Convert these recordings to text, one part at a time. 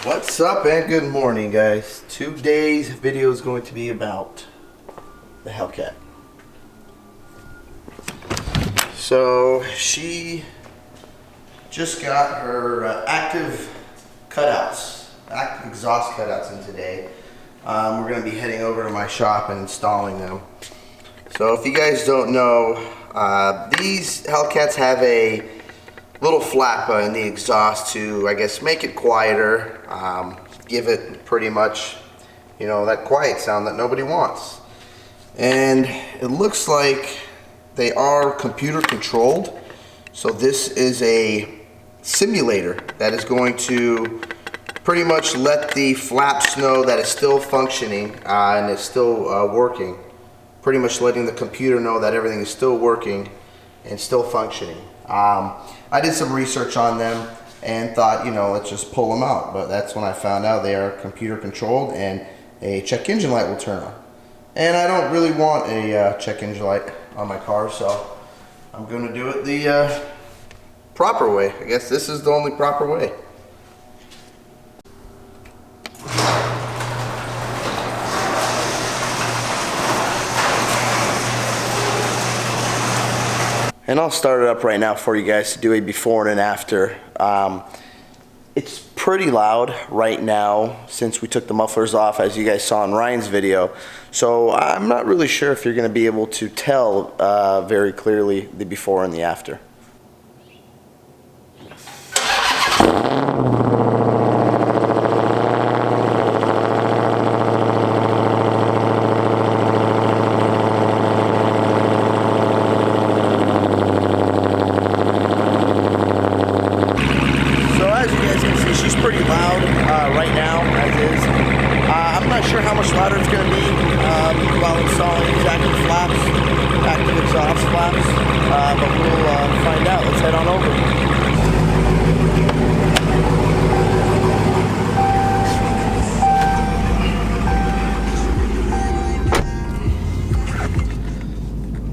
What's up and good morning, guys. Today's video is going to be about the Hellcat. So she just got her active cutouts, active exhaust cutouts in today. We're going to be heading over to my shop and installing them. So if you guys don't know, these Hellcats have a little flap in the exhaust to, I guess, make it quieter, give it pretty much, you know, that quiet sound that nobody wants. And it looks like they are computer controlled. So this is a simulator that is going to pretty much let the flaps know that it's still functioning and it's still working. Pretty much letting the computer know that everything is still working and still functioning. I did some research on them and thought, you know, let's just pull them out. But that's when I found out they are computer controlled and a check engine light will turn on. And I don't really want a check engine light on my car, so I'm going to do it the proper way. I guess this is the only proper way. And I'll start it up right now for you guys to do a before and an after. It's pretty loud right now since we took the mufflers off, as you guys saw in Ryan's video. So I'm not really sure if you're going to be able to tell very clearly the before and the after. Pretty loud right now, as is. I'm not sure how much louder it's going to be while installing these active flaps, active exhaust flaps, but we'll find out. Let's head on over.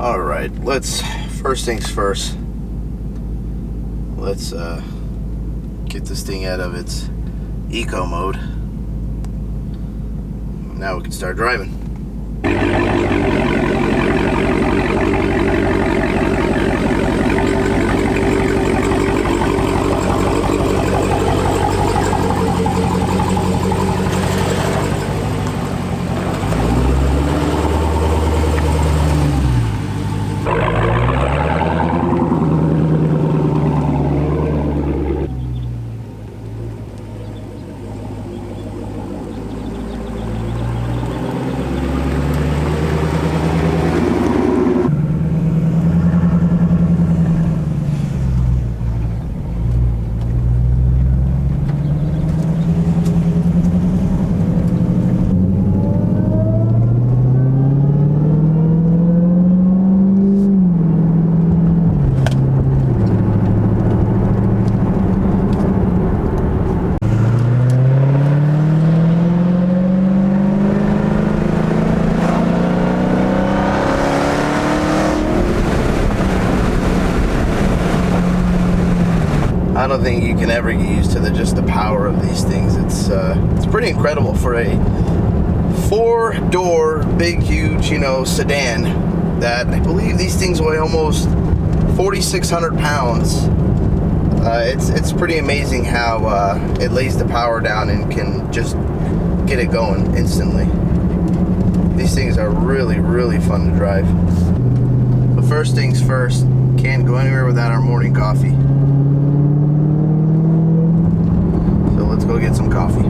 Alright, first things first, let's get this thing out of its eco mode. Now we can start driving. I don't think you can ever get used to just the power of these things. It's pretty incredible for a 4-door, big, huge, you know, sedan that I believe these things weigh almost 4,600 pounds. It's pretty amazing how it lays the power down and can just get it going instantly. These things are really, really fun to drive. But first things first, can't go anywhere without our morning coffee. Let's go get some coffee.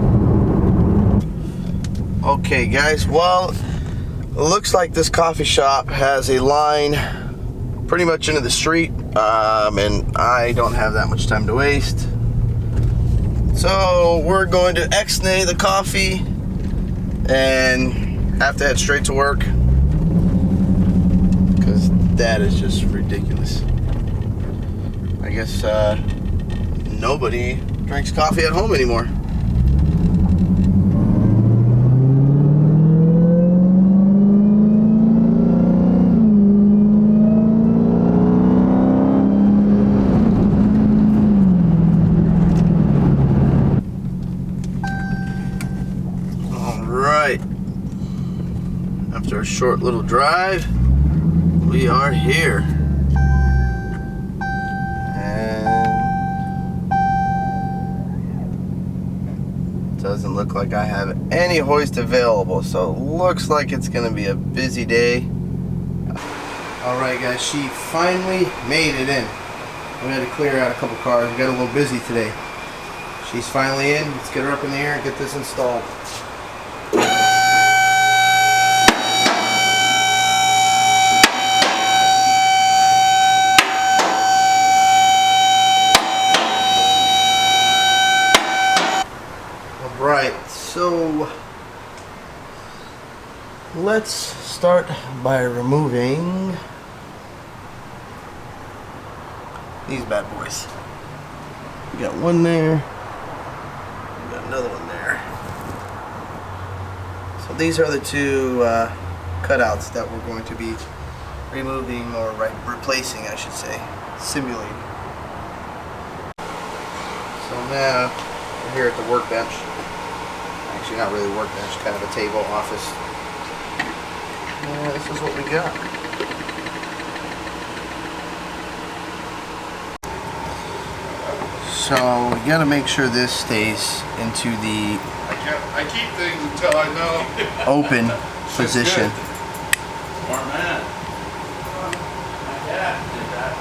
Okay guys, well, it looks like this coffee shop has a line pretty much into the street, and I don't have that much time to waste. So we're going to ex-nay the coffee and have to head straight to work because that is just ridiculous. I guess nobody drinks coffee at home anymore. After a short little drive, we are here. And doesn't look like I have any hoist available, so it looks like it's gonna be a busy day. Alright guys, she finally made it in. We had to clear out a couple cars. We got a little busy today. She's finally in. Let's get her up in the air and get this installed. Alright, so let's start by removing these bad boys. We got one there. We got another one there. So these are the two cutouts that we're going to be removing, or replacing, I should say, simulating. So now we're here at the workbench. Actually, not really a workbench, kind of a table office. Yeah, this is what we got. So we gotta make sure this stays into the I keep things until I know open position. Smart man.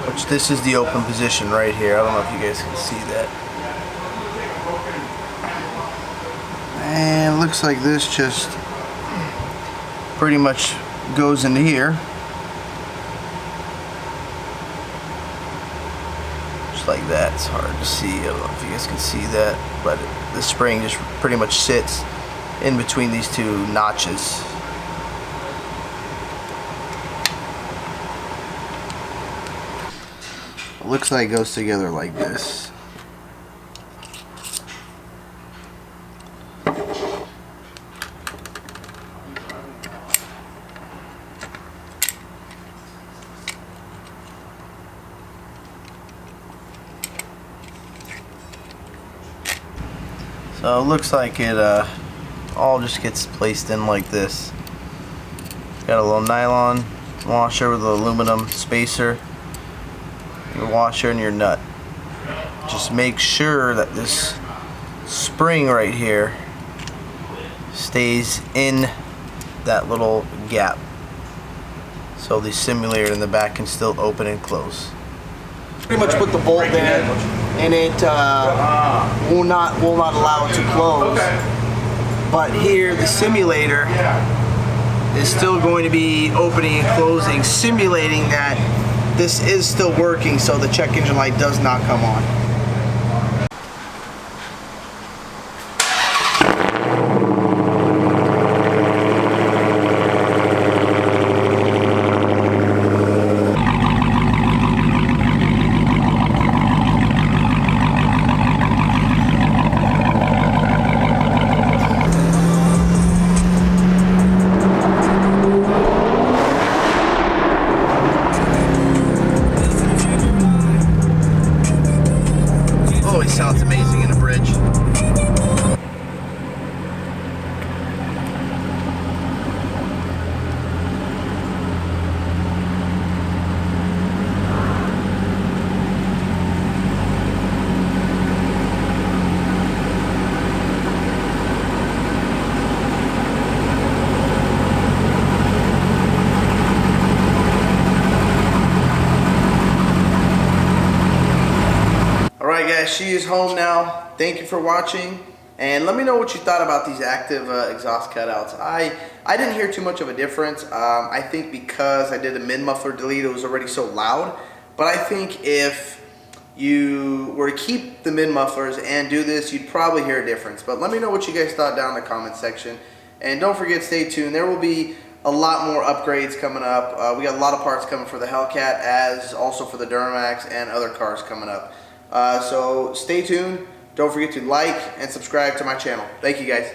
Which this is the open position right here. I don't know if you guys can see that. And it looks like this just pretty much goes into here. Like that. It's hard to see. I don't know if you guys can see that, but the spring just pretty much sits in between these two notches. It looks like it goes together like this. So it looks like it all just gets placed in like this. Got a little nylon washer with an aluminum spacer, your washer and your nut. Just make sure that this spring right here stays in that little gap, so the simulator in the back can still open and close. Pretty much put the bolt there, and it will not allow it to close. But here the simulator is still going to be opening and closing, simulating that this is still working, so the check engine light does not come on. Sounds amazing in a bridge. Alright guys, she is home now. Thank you for watching, and let me know what you thought about these active exhaust cutouts. I didn't hear too much of a difference. I think because I did a mid-muffler delete, it was already so loud. But I think if you were to keep the mid-mufflers and do this, you'd probably hear a difference. But let me know what you guys thought down in the comment section. And don't forget, stay tuned. There will be a lot more upgrades coming up. We got a lot of parts coming for the Hellcat, as also for the Duramax and other cars coming up. So stay tuned. Don't forget to like and subscribe to my channel. Thank you guys.